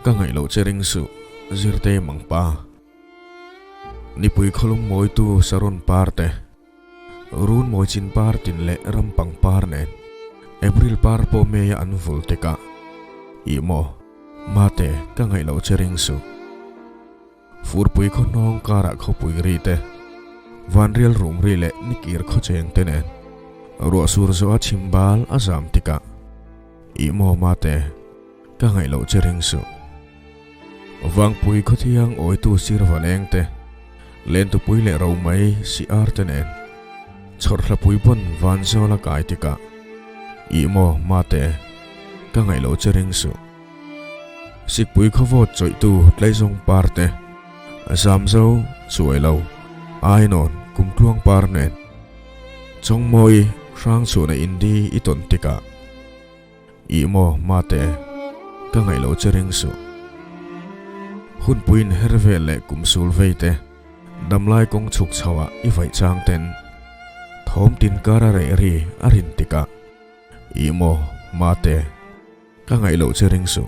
ka ngai lo chering su Zirtei Mangpa ni pui kholum moi tu saron parte run moi chin par tin le rampang par nen April par po me ya an volteka i mo mate ka ngai lo chering su fur pui kho nong kara kho pui ri te van riel rum ri le nikir kho cheng te nen ro sur zo a chimbal azam tika i mo mate ka ngai lo chering su wang pui kho thiang oi tu sir valeng te len tu pui le ro mai si ar te nen chor hla pui pon van zo la kai tika i mo mate ka ngai lo chering su sik pui kho vot choi tu tlai zong par te azam zo chuai lo ai non kum tluang par nen chong moi rang chu na indi i ton tika i mo mate ka ngai lo chering su hun puin hervel le kum sul veite damlai kong chuk chawa i vai chang ten thom tin kara re ri arin tika i mo mate ka ngai lo chering su